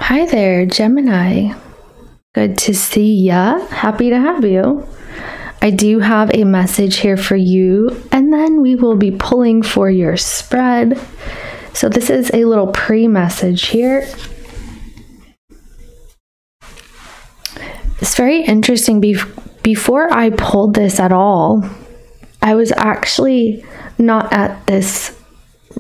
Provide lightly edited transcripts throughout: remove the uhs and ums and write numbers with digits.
Hi there, Gemini. Good to see ya. Happy to have you. I do have a message here for you, and then we will be pulling for your spread. So this is a little pre-message here. It's very interesting. Before I pulled this at all, I was actually not at this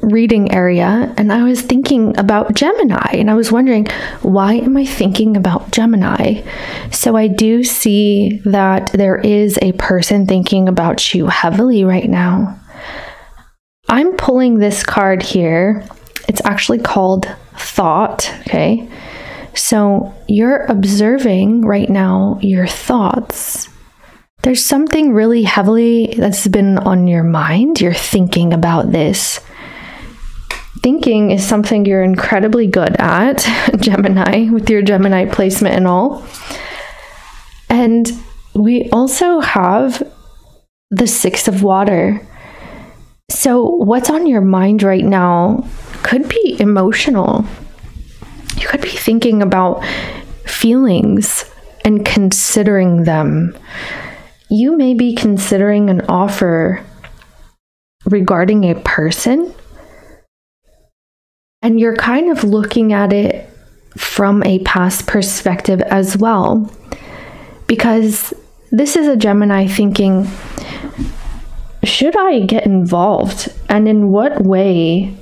reading area, and I was thinking about Gemini, and I was wondering, why am I thinking about Gemini? So I do see that there is a person thinking about you heavily right now. I'm pulling this card here. It's actually called Thought, okay? So you're observing right now your thoughts. There's something really heavily that's been on your mind. You're thinking about this. Thinking is something you're incredibly good at, Gemini, with your Gemini placement and all. And we also have the Six of Water. So what's on your mind right now could be emotional. You could be thinking about feelings and considering them. You may be considering an offer regarding a person, and you're kind of looking at it from a past perspective as well, because this is a Gemini thinking, should I get involved? And in what way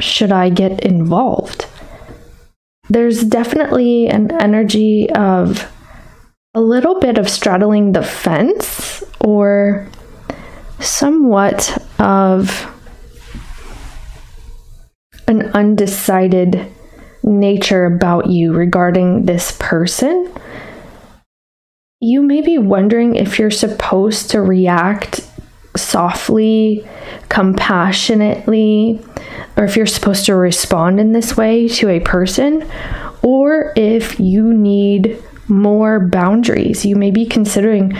should I get involved? There's definitely an energy of a little bit of straddling the fence, or somewhat of an undecided nature about you regarding this person. You may be wondering if you're supposed to react softly, compassionately, or if you're supposed to respond in this way to a person, or if you need more boundaries. You may be considering,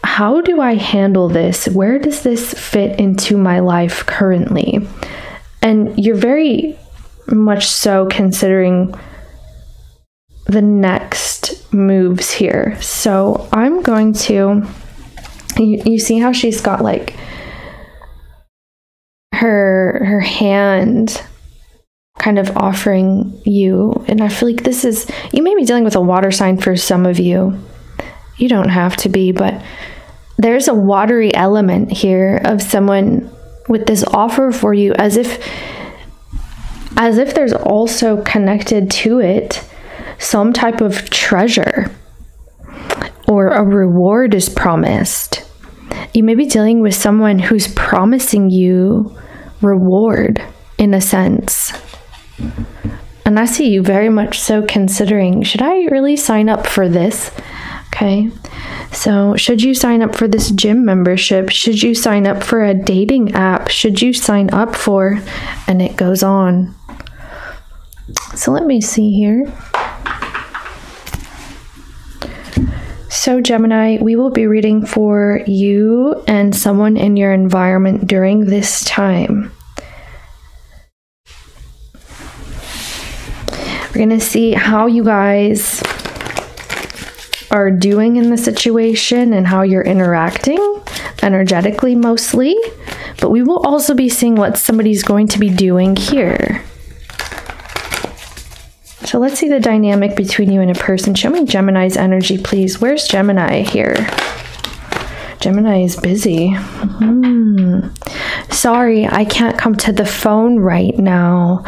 how do I handle this? Where does this fit into my life currently? And you're very much so considering the next moves here. So I'm going to, you see how she's got like her hand kind of offering you. And I feel like this is, you may be dealing with a water sign for some of you. You don't have to be, but there's a watery element here of someone with this offer for you, as if there's also connected to it some type of treasure or a reward is promised. You may be dealing with someone who's promising you reward in a sense. And I see you very much so considering, should I really sign up for this? Okay. So should you sign up for this gym membership? Should you sign up for a dating app? Should you sign up for, and it goes on. So let me see here. So Gemini, we will be reading for you and someone in your environment during this time. We're going to see how you guys are doing in the situation and how you're interacting energetically mostly, but we will also be seeing what somebody's going to be doing here. So let's see the dynamic between you and a person. Show me Gemini's energy, please. Where's Gemini here? Gemini is busy. Sorry, I can't come to the phone right now.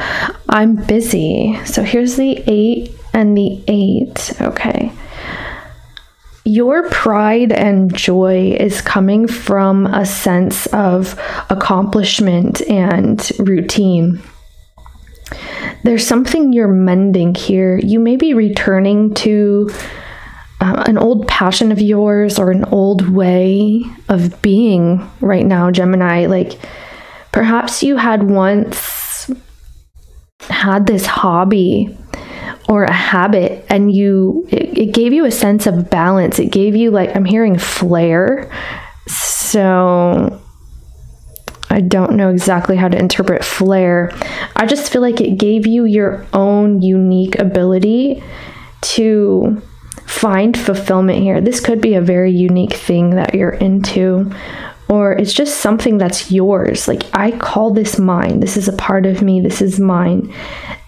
I'm busy. So here's the 8 and the 8. Okay. Your pride and joy is coming from a sense of accomplishment and routine. There's something you're mending here. You may be returning to an old passion of yours or an old way of being right now, Gemini. Like perhaps you had once had this hobby or a habit, and it gave you a sense of balance. It gave you, like, I'm hearing flair. So I don't know exactly how to interpret flair. I just feel like it gave you your own unique ability to find fulfillment here. This could be a very unique thing that you're into, or it's just something that's yours. Like, I call this mine. This is a part of me. This is mine.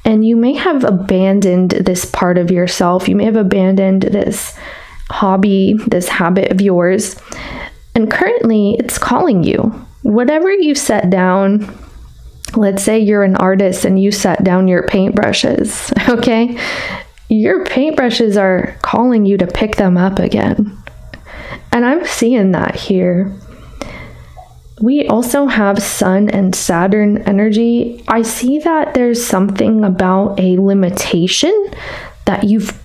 And you may have abandoned this part of yourself. You may have abandoned this hobby, this habit of yours. And currently it's calling you. Whatever you set down, let's say you're an artist and you set down your paintbrushes, okay? Your paintbrushes are calling you to pick them up again. And I'm seeing that here. We also have Sun and Saturn energy. I see that there's something about a limitation that you've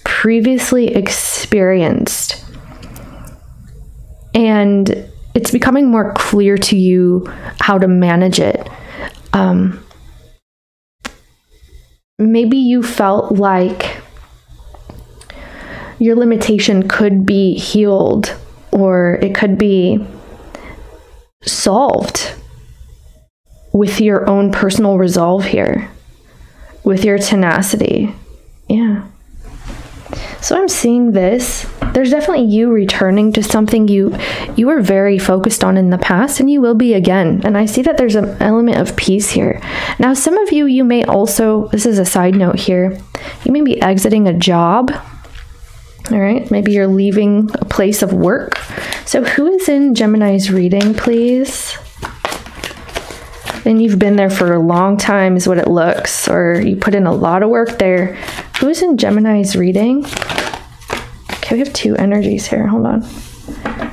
previously experienced. And it's becoming more clear to you how to manage it. Maybe you felt like your limitation could be healed, or it could be solved with your own personal resolve here, with your tenacity. Yeah. So I'm seeing this. There's definitely you returning to something you were very focused on in the past, and you will be again. And I see that there's an element of peace here. Now, some of you may also, this is a side note here, you may be exiting a job. All right, maybe you're leaving a place of work. So who is in Gemini's reading, please? And you've been there for a long time is what it looks, or you put in a lot of work there. Who's in Gemini's reading? Okay, we have two energies here. Hold on.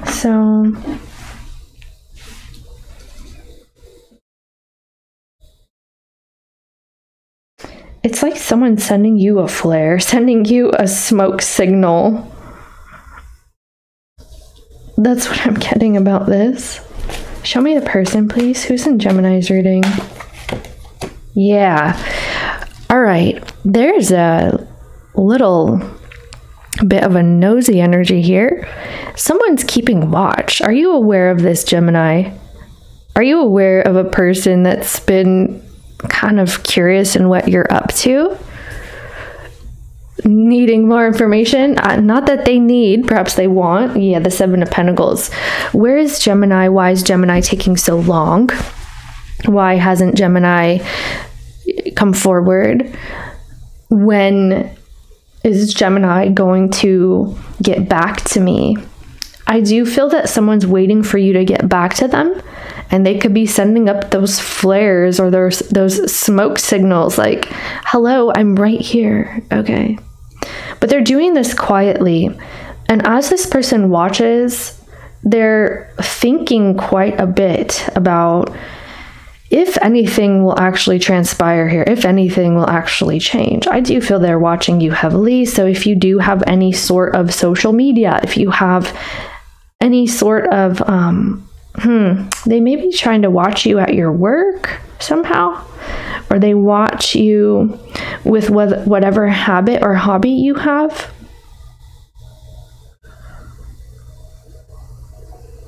So it's like someone sending you a flare, sending you a smoke signal. That's what I'm getting about this. Show me the person, please. Who's in Gemini's reading? Yeah. All right. There's a little bit of a nosy energy here. Someone's keeping watch. Are you aware of this, Gemini? Are you aware of a person that's been kind of curious in what you're up to? Needing more information? Not that they need, perhaps they want. Yeah, the Seven of Pentacles. Where is Gemini? Why is Gemini taking so long? Why hasn't Gemini come forward? When is Gemini going to get back to me? I do feel that someone's waiting for you to get back to them, and they could be sending up those flares or those smoke signals like, hello, I'm right here. Okay. But they're doing this quietly. And as this person watches, they're thinking quite a bit about if anything will actually transpire here, if anything will actually change. I do feel they're watching you heavily. So if you do have any sort of social media, if you have any sort of, they may be trying to watch you at your work somehow, or they watch you with whatever habit or hobby you have.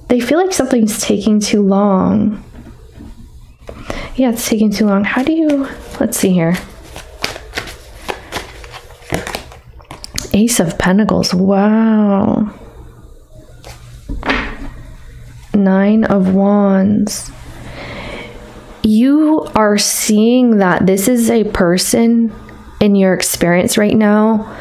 They feel like something's taking too long. Yeah, it's taking too long. How do you, let's see here. Ace of Pentacles, wow. Nine of Wands. You are seeing that this is a person in your experience right now.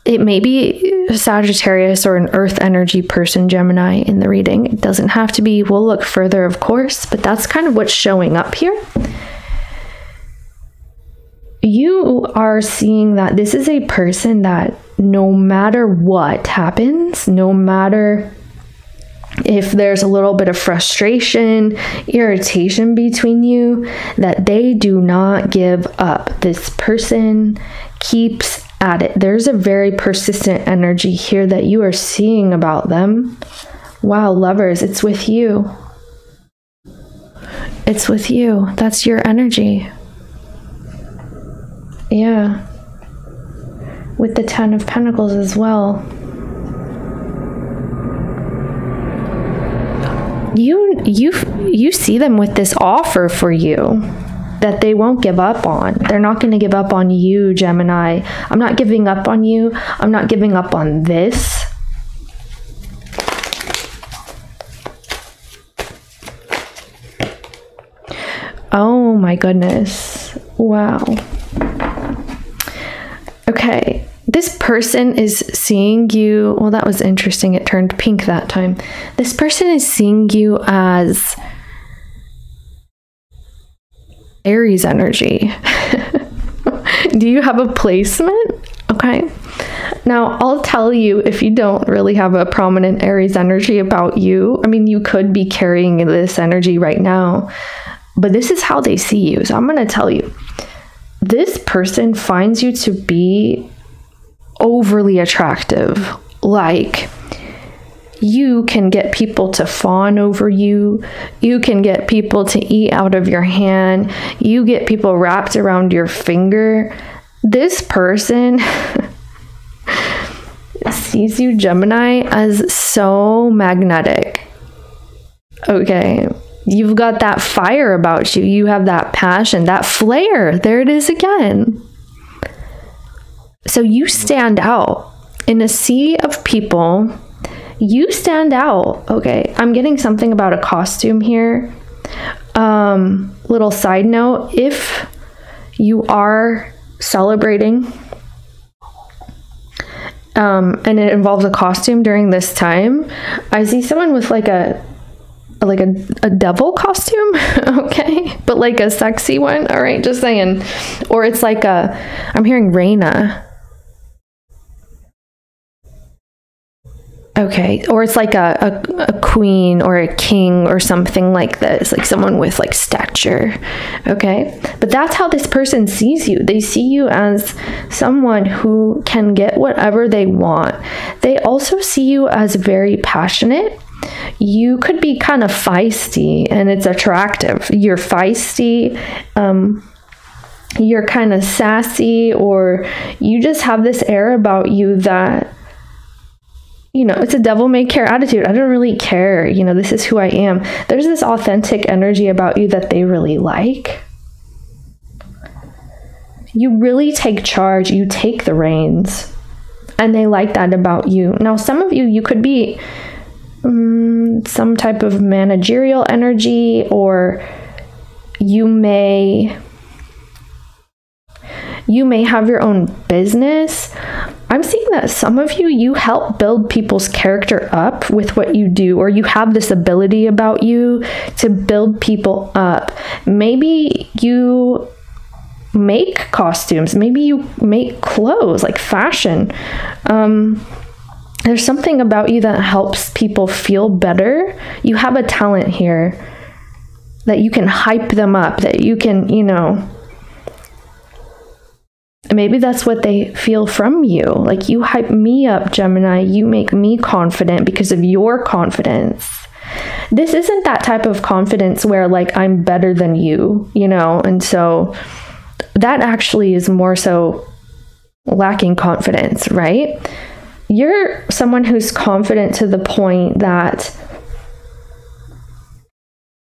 It may be Sagittarius or an earth energy person, Gemini, in the reading. It doesn't have to be. We'll look further, of course, but that's kind of what's showing up here. You are seeing that this is a person that no matter what happens, no matter if there's a little bit of frustration, irritation between you, that they do not give up. This person keeps at it. There's a very persistent energy here that you are seeing about them. Wow, lovers, it's with you. It's with you. That's your energy. Yeah. With the Ten of Pentacles as well. You see them with this offer for you. that they won't give up on. They're not going to give up on you, Gemini. I'm not giving up on you. I'm not giving up on this. Oh my goodness. Wow. Okay. This person is seeing you. Well, that was interesting. It turned pink that time. This person is seeing you as Aries energy. Do you have a placement? Okay. Now, I'll tell you, if you don't really have a prominent Aries energy about you, I mean, you could be carrying this energy right now, but this is how they see you. So I'm going to tell you, this person finds you to be overly attractive. Like, you can get people to fawn over you. You can get people to eat out of your hand. You get people wrapped around your finger. This person sees you, Gemini, as so magnetic. Okay. You've got that fire about you. You have that passion, that flair. There it is again. So you stand out in a sea of people. You stand out. Okay, I'm getting something about a costume here. Little side note, if you are celebrating and it involves a costume during this time, I see someone with like a devil costume. Okay, but like a sexy one. All right, just saying. Or it's like I'm hearing Reina. Okay, or it's like a queen or a king or something like this, like someone with like stature. Okay, but that's how this person sees you. They see you as someone who can get whatever they want. They also see you as very passionate. You could be kind of feisty, and it's attractive. You're feisty, you're kind of sassy, or you just have this air about you that, you know, it's a devil-may-care attitude. I don't really care. You know, this is who I am. There's this authentic energy about you that they really like. You really take charge. You take the reins. And they like that about you. Now, some of you, you could be some type of managerial energy, or you may have your own business. I'm seeing that some of you help build people's character up with what you do, or you have this ability about you to build people up. Maybe you make costumes. Maybe you make clothes, like fashion. There's something about you that helps people feel better. You have a talent here that you can hype them up, that you can, you know, maybe that's what they feel from you. Like, you hype me up, Gemini. You make me confident because of your confidence. This isn't that type of confidence where like I'm better than you, you know, and so that actually is more so lacking confidence, right? You're someone who's confident to the point that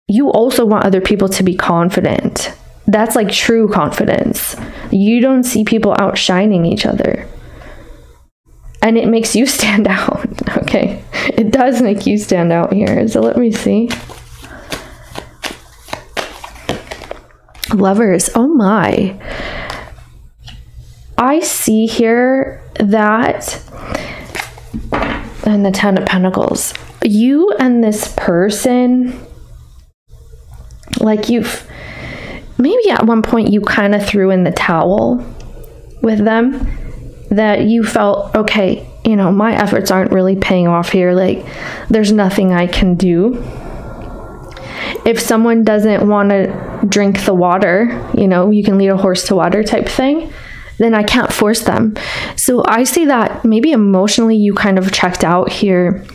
you also want other people to be confident. That's like true confidence. You don't see people outshining each other. And it makes you stand out. Okay. It does make you stand out here. So let me see. Lovers. Oh my. I see here that, and the Ten of Pentacles, you and this person, like maybe at one point you kind of threw in the towel with them, that you felt, okay, you know, my efforts aren't really paying off here. Like, there's nothing I can do. If someone doesn't want to drink the water, you know, you can lead a horse to water type thing, then I can't force them. So I see that maybe emotionally you kind of checked out here,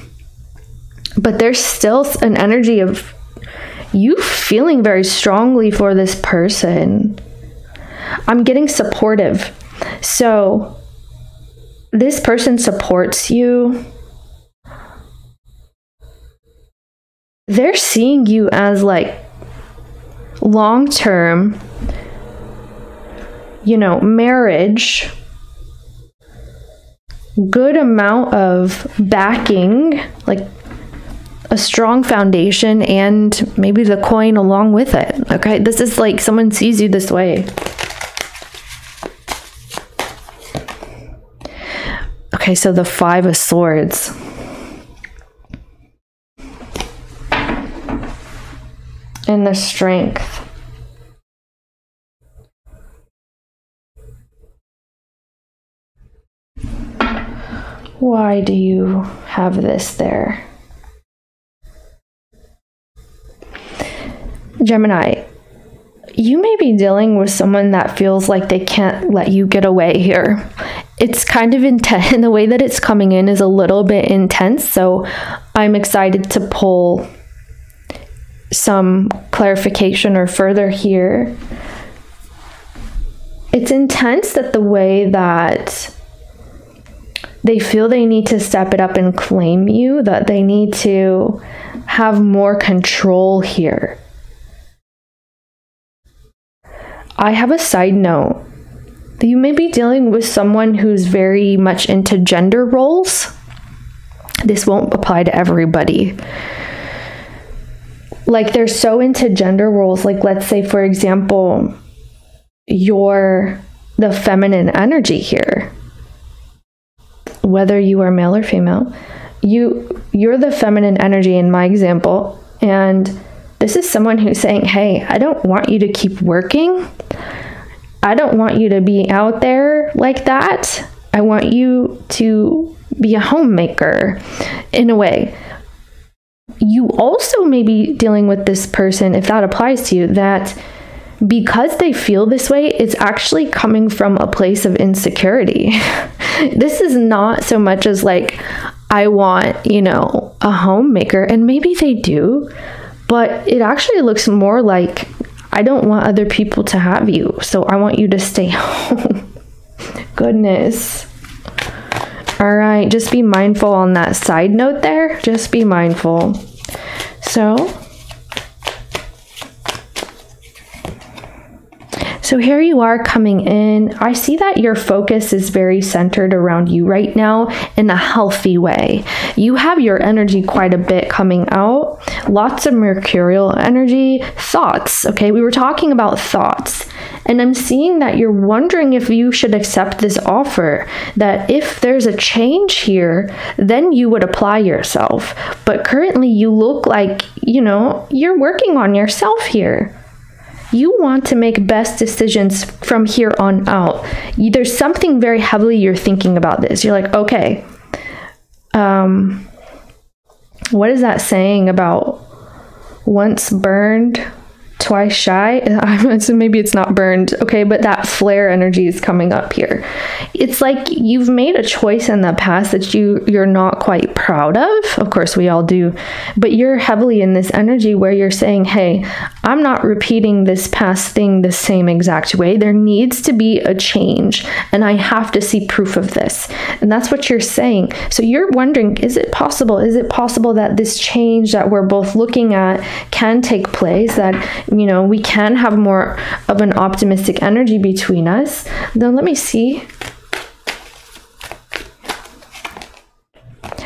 but there's still an energy of you feeling very strongly for this person. I'm getting supportive. So this person supports you. They're seeing you as like long-term, you know, marriage, good amount of backing, like a strong foundation, and maybe the coin along with it. Okay, this is like someone sees you this way. Okay, so the Five of Swords. And the Strength. Why do you have this there? Gemini, you may be dealing with someone that feels like they can't let you get away here. It's kind of intense. The way that it's coming in is a little bit intense, so I'm excited to pull some clarification or further here. It's intense that the way that they feel they need to step it up and claim you, that they need to have more control here. I have a side note. You may be dealing with someone who's very much into gender roles. This won't apply to everybody. Like, they're so into gender roles. Like, let's say, for example, you're the feminine energy here. Whether you are male or female, you're the feminine energy in my example. And this is someone who's saying, hey, I don't want you to keep working. I don't want you to be out there like that. I want you to be a homemaker in a way. You also may be dealing with this person, if that applies to you, that because they feel this way, it's actually coming from a place of insecurity. This is not so much as like, I want, you know, a homemaker, and maybe they do, but it actually looks more like, I don't want other people to have you, so I want you to stay home. Goodness. All right, just be mindful on that side note there. Just be mindful. So here you are coming in. I see that your focus is very centered around you right now in a healthy way. You have your energy quite a bit coming out. Lots of mercurial energy. Thoughts, okay? We were talking about thoughts. And I'm seeing that you're wondering if you should accept this offer, that if there's a change here, then you would apply yourself. But currently you look like, you know, you're working on yourself here. You want to make best decisions from here on out. There's something very heavily you're thinking about this. You're like, okay, what is that saying about once burned, twice shy? So maybe it's not burned. Okay, but that flare energy is coming up here. It's like you've made a choice in the past that you're not quite proud of. Of course, we all do. But you're heavily in this energy where you're saying, hey, I'm not repeating this past thing the same exact way. There needs to be a change, and I have to see proof of this. And that's what you're saying. So you're wondering, is it possible? Is it possible that this change that we're both looking at can take place, that, you know, we can have more of an optimistic energy between us? Then let me see.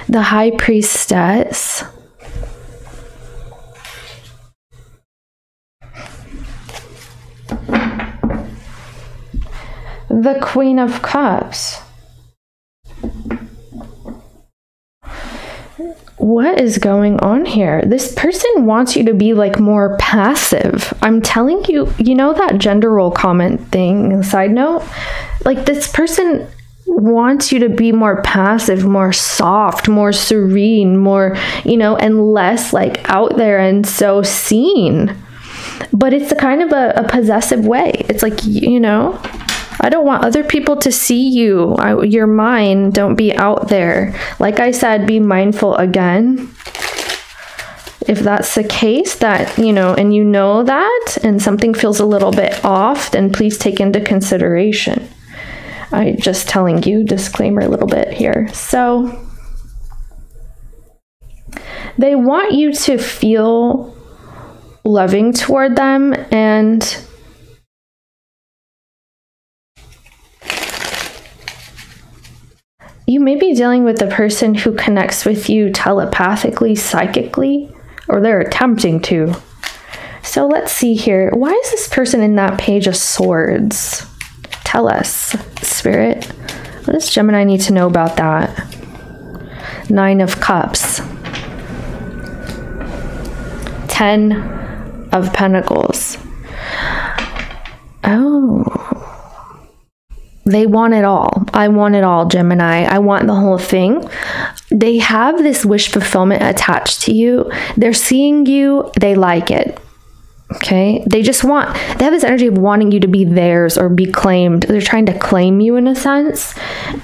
The High Priestess. The Queen of Cups. What is going on here? This person wants you to be like more passive. I'm telling you, you know that gender role comment thing, side note? Like, this person wants you to be more passive, more soft, more serene, more, you know, and less like out there and so seen. But it's a kind of a possessive way. It's like, you know, I don't want other people to see you. You're mine. Don't be out there. Like I said, be mindful again. If that's the case, that, you know, and you know that, and something feels a little bit off, then please take into consideration. I'm just telling you, disclaimer a little bit here. So they want you to feel loving toward them, and You may be dealing with a person who connects with you telepathically, psychically, or they're attempting to. So let's see here. Why is this person in that Page of Swords? Tell us, Spirit. What does Gemini need to know about that? 9 of Cups. 10 of Pentacles. Oh. They want it all. I want it all, Gemini. I want the whole thing. They have this wish fulfillment attached to you. They're seeing you. They like it. Okay? They have this energy of wanting you to be theirs or be claimed. They're trying to claim you in a sense.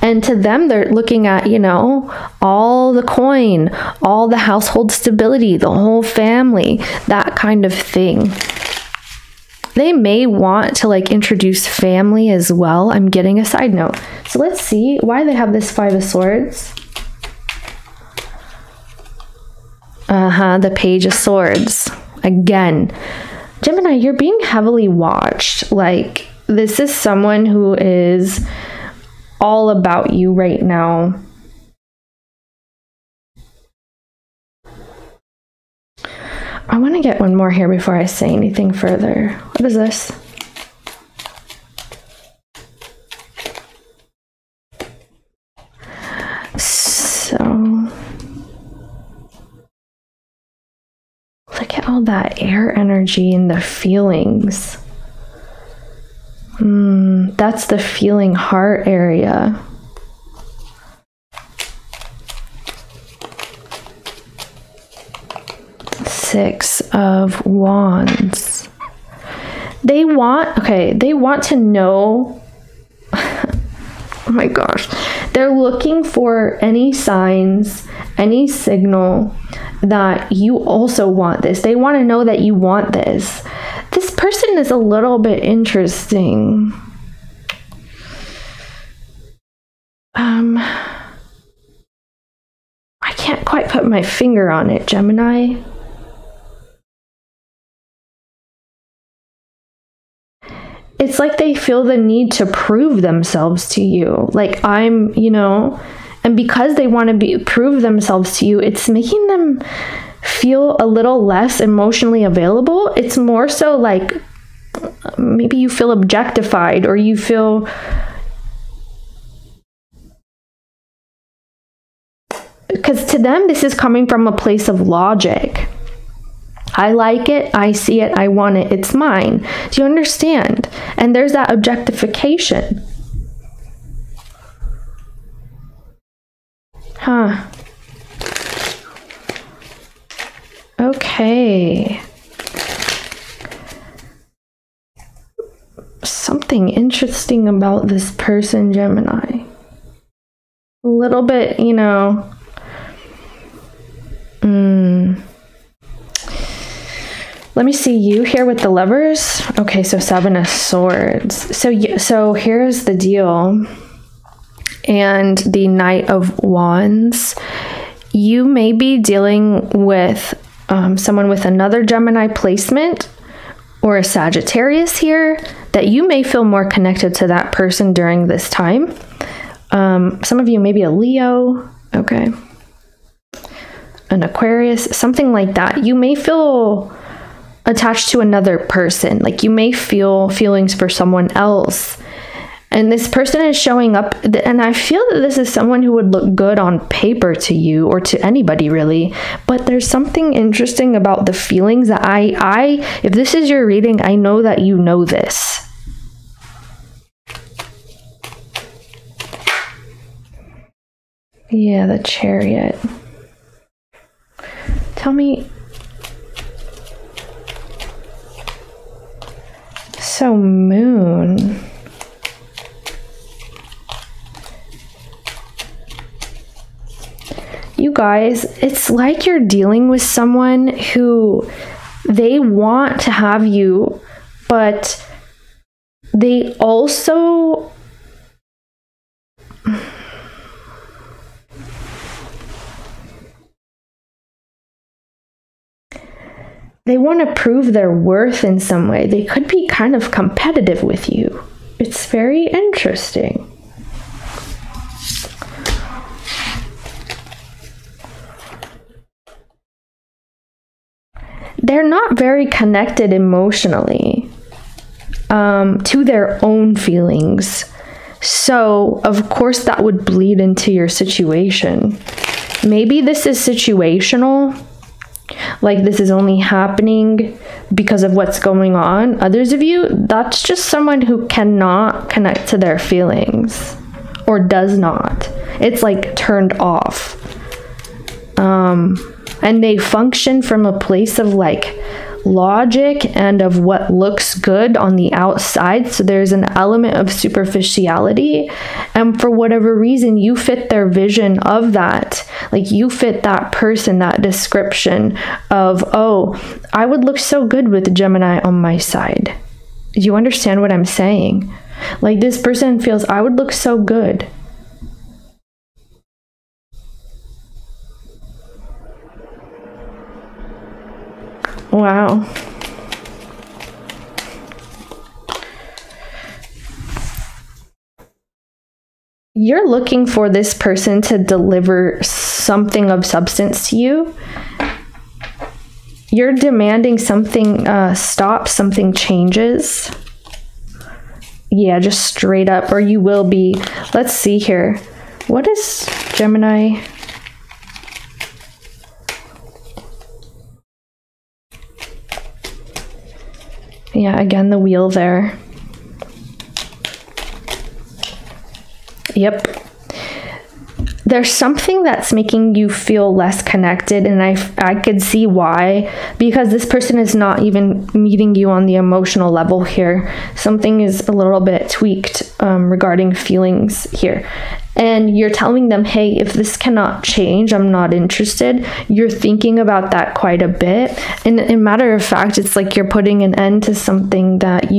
And to them, they're looking at, you know, all the coin, all the household stability, the whole family, that kind of thing. They may want to like introduce family as well. I'm getting a side note. So let's see why they have this 5 of Swords. The Page of Swords. Again, Gemini, you're being heavily watched. Like, this is someone who is all about you right now. I want to get one more here before I say anything further. What is this? So, look at all that air energy and the feelings. That's the feeling heart area. Six of Wands. They want to know. Oh my gosh. They're looking for any signs, any signal that you also want this. They want to know that you want this. This person is a little bit interesting. I can't quite put my finger on it, Gemini. It's like they feel the need to prove themselves to you. Like, I'm, you know, and because they want to prove themselves to you, it's making them feel a little less emotionally available. It's more so like maybe you feel objectified, or you feel, because to them this is coming from a place of logic. I like it, I see it, I want it, it's mine. Do you understand? And there's that objectification. Huh. Okay. Something interesting about this person, Gemini. A little bit, you know. Let me see you here with the Lovers. Okay, so 7 of Swords. So here's the deal. And the Knight of Wands. You may be dealing with someone with another Gemini placement or a Sagittarius here, that you may feel more connected to that person during this time. Some of you may be a Leo. Okay. An Aquarius, something like that. You may feel attached to another person. Like, you may feel feelings for someone else. And this person is showing up, and I feel that this is someone who would look good on paper to you, or to anybody really. But there's something interesting about the feelings that if this is your reading, I know that you know this. Yeah, the Chariot. Tell me. So Moon. You guys, it's like you're dealing with someone who they want to have you, but they also they want to prove their worth in some way. They could be kind of competitive with you. It's very interesting. they're not very connected emotionally to their own feelings. So, of course, that would bleed into your situation. Maybe this is situational, like this is only happening because of what's going on. Others of you, that's just someone who cannot connect to their feelings or does not. It's like turned off. And they function from a place of like logic and of what looks good on the outside. So there's an element of superficiality, and for whatever reason you fit their vision of that. Like you fit that person, that description of, oh, I would look so good with Gemini on my side. Do you understand what I'm saying? Like this person feels, I would look so good. Wow. You're looking for this person to deliver something of substance to you. You're demanding something stops, something changes. Yeah, just straight up, or you will be. Let's see here. What is Gemini? Yeah, again, the wheel there. Yep. There's something that's making you feel less connected, and I could see why, because this person is not even meeting you on the emotional level here. Something is a little bit tweaked regarding feelings here. And you're telling them, hey, if this cannot change, I'm not interested. You're thinking about that quite a bit. And in matter of fact, it's like you're putting an end to something that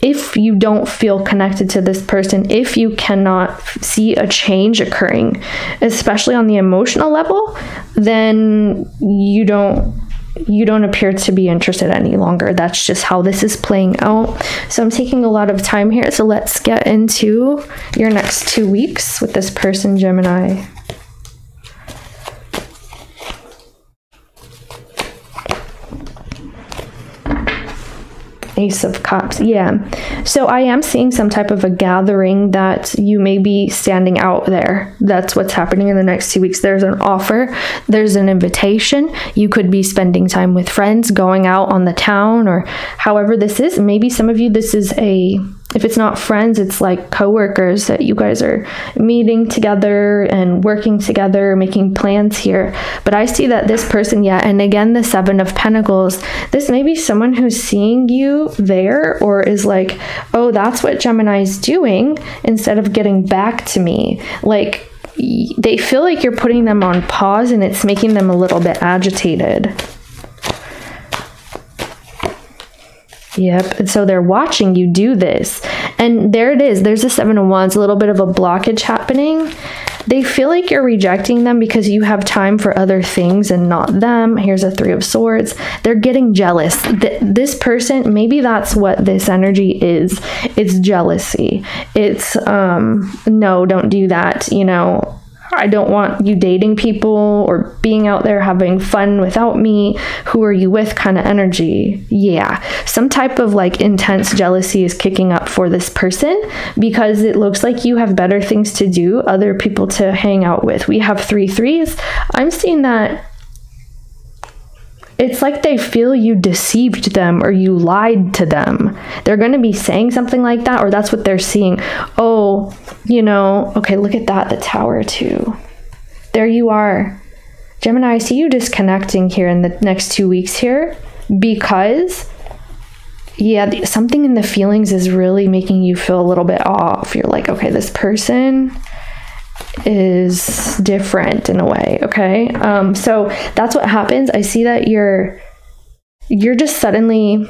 if you don't feel connected to this person, if you cannot see a change occurring, especially on the emotional level, then you don't appear to be interested any longer. That's just how this is playing out. So I'm taking a lot of time here. So let's get into your next 2 weeks with this person, Gemini. Ace of Cups. Yeah. So I am seeing some type of a gathering that you may be standing out there. That's what's happening in the next 2 weeks. There's an offer. There's an invitation. You could be spending time with friends, going out on the town, or however this is. Maybe some of you, this is if it's not friends, it's like coworkers that you guys are meeting together and working together, making plans here. But I see that this person, yeah, and again, the Seven of Pentacles, this may be someone who's seeing you there, or is like, oh, that's what Gemini's doing, instead of getting back to me. Like, they feel like you're putting them on pause, and it's making them a little bit agitated. Yep. And so they're watching you do this. And there it is. There's the Seven of Wands, a little bit of a blockage happening. They feel like you're rejecting them because you have time for other things and not them. Here's a Three of Swords. They're getting jealous. This person, maybe that's what this energy is. It's jealousy. It's, no, don't do that. You know, I don't want you dating people or being out there having fun without me. Who are you with kind of energy. Yeah. Some type of like intense jealousy is kicking up for this person because it looks like you have better things to do, other people to hang out with. We have 3 threes. I'm seeing that it's like they feel you deceived them or you lied to them. They're going to be saying something like that, or that's what they're seeing. Oh, you know, okay, look at that, the Tower too. There you are. Gemini, I see you disconnecting here in the next 2 weeks here because, yeah, something in the feelings is really making you feel a little bit off. You're like, okay, this person is different in a way. Okay. So that's what happens. I see that you're just suddenly,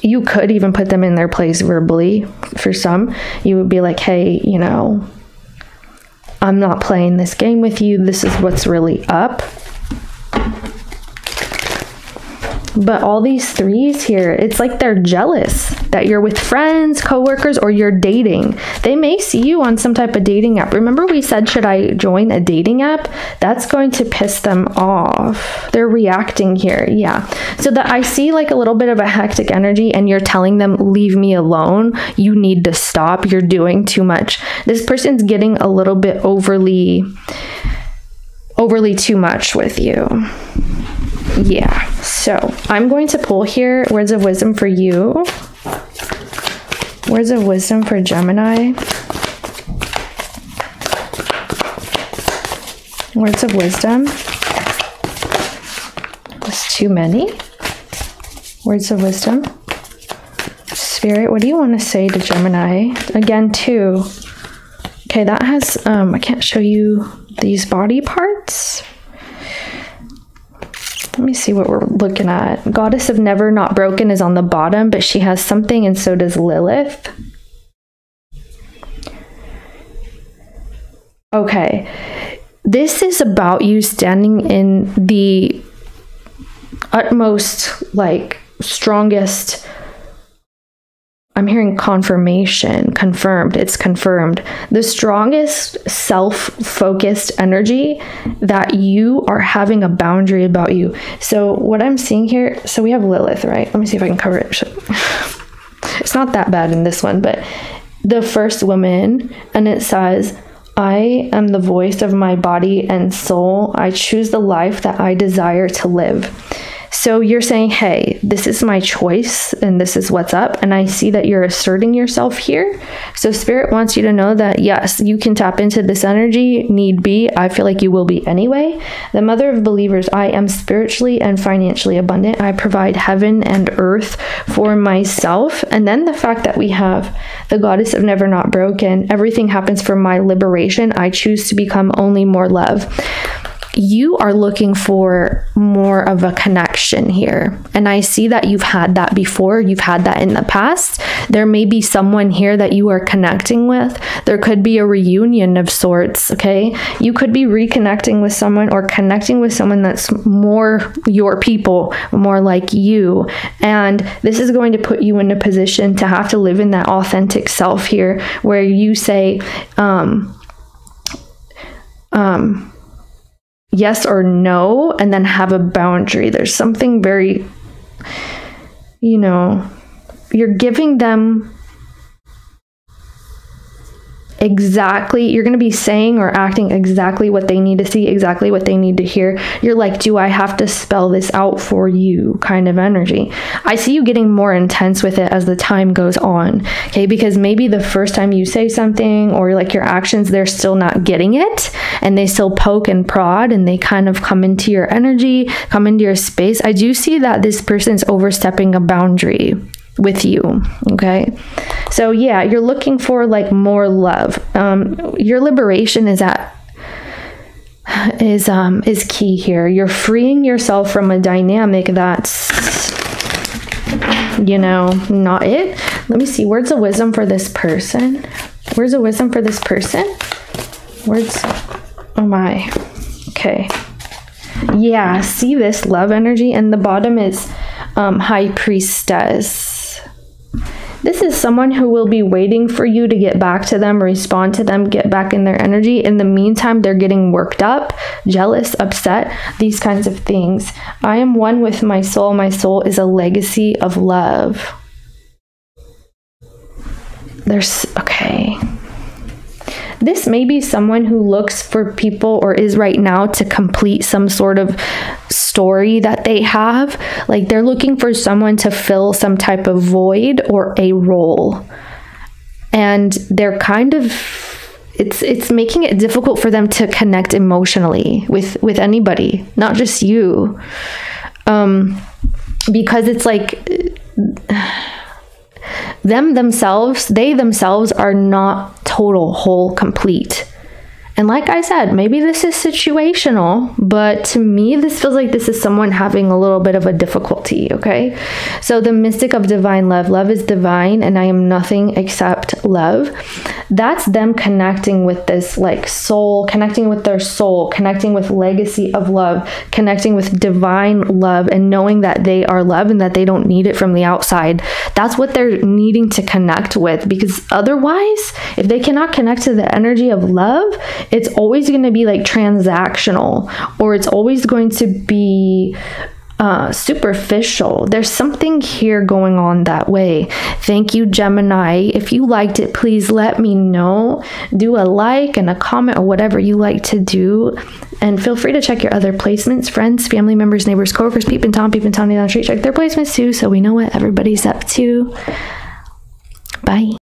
you could even put them in their place verbally. For some, you would be like, hey, you know, I'm not playing this game with you. This is what's really up. But all these threes here, it's like they're jealous that you're with friends, coworkers, or you're dating. They may see you on some type of dating app. Remember we said, should I join a dating app? That's going to piss them off. They're reacting here. Yeah. So that I see like a little bit of a hectic energy, and you're telling them, leave me alone. You need to stop. You're doing too much. This person's getting a little bit overly too much with you. Yeah, so I'm going to pull here words of wisdom for you. Words of wisdom for Gemini. Words of wisdom. That's too many. Words of wisdom. Spirit, what do you want to say to Gemini? Again, 2. Okay, that has, I can't show you these body parts. Let me see what we're looking at. Goddess of Never Not Broken is on the bottom, but she has something, and so does Lilith. Okay. This is about you standing in the utmost, like, strongest. I'm hearing confirmation, confirmed. It's confirmed. The strongest self-focused energy that you are having a boundary about you. So what I'm seeing here, so we have Lilith, right? Let me see if I can cover it. It's not that bad in this one, but the first woman, and it says, I am the voice of my body and soul. I choose the life that I desire to live. So you're saying, hey, this is my choice and this is what's up. And I see that you're asserting yourself here. So Spirit wants you to know that, yes, you can tap into this energy, need be. I feel like you will be anyway. The Mother of Believers, I am spiritually and financially abundant. I provide heaven and earth for myself. And then the fact that we have the Goddess of Never Not Broken, everything happens for my liberation. I choose to become only more love. You are looking for more of a connection here. And I see that you've had that before. You've had that in the past. There may be someone here that you are connecting with. There could be a reunion of sorts, okay? You could be reconnecting with someone or connecting with someone that's more your people, more like you. And this is going to put you in a position to have to live in that authentic self here, where you say, yes or no, and then have a boundary. There's something very, you know, you're giving them exactly, you're going to be saying or acting exactly what they need to see, exactly what they need to hear. You're like, do I have to spell this out for you kind of energy. I see you getting more intense with it as the time goes on, okay? Because maybe the first time you say something or like your actions, they're still not getting it and they still poke and prod and they kind of come into your energy, come into your space. I do see that this person's overstepping a boundary with you, okay? So yeah, you're looking for like more love. Your liberation is key here. You're freeing yourself from a dynamic that's, you know, not it. Let me see, words of wisdom for this person. Words of wisdom for this person. Words, oh my, okay. Yeah, see this love energy, and the bottom is High Priestess. This is someone who will be waiting for you to get back to them, respond to them, get back in their energy. In the meantime, they're getting worked up, jealous, upset, these kinds of things. I am one with my soul. My soul is a legacy of love. Okay. This may be someone who looks for people or is right now to complete some sort of story that they have. Like they're looking for someone to fill some type of void or a role. And they're kind of, it's making it difficult for them to connect emotionally with anybody, not just you. Because it's like they themselves are not total, whole, complete. And like I said, maybe this is situational, but to me, this feels like this is someone having a little bit of a difficulty, okay? So the mystic of divine love. Love is divine, and I am nothing except love. That's them connecting with this like soul, connecting with their soul, connecting with legacy of love, connecting with divine love, and knowing that they are love and that they don't need it from the outside. That's what they're needing to connect with, because otherwise, if they cannot connect to the energy of love, it's always going to be like transactional, or it's always going to be superficial. There's something here going on that way. Thank you, Gemini. If you liked it, please let me know. Do a like and a comment or whatever you like to do. And feel free to check your other placements. Friends, family members, neighbors, coworkers, peep and Tom down the street. Check their placements too, so we know what everybody's up to. Bye.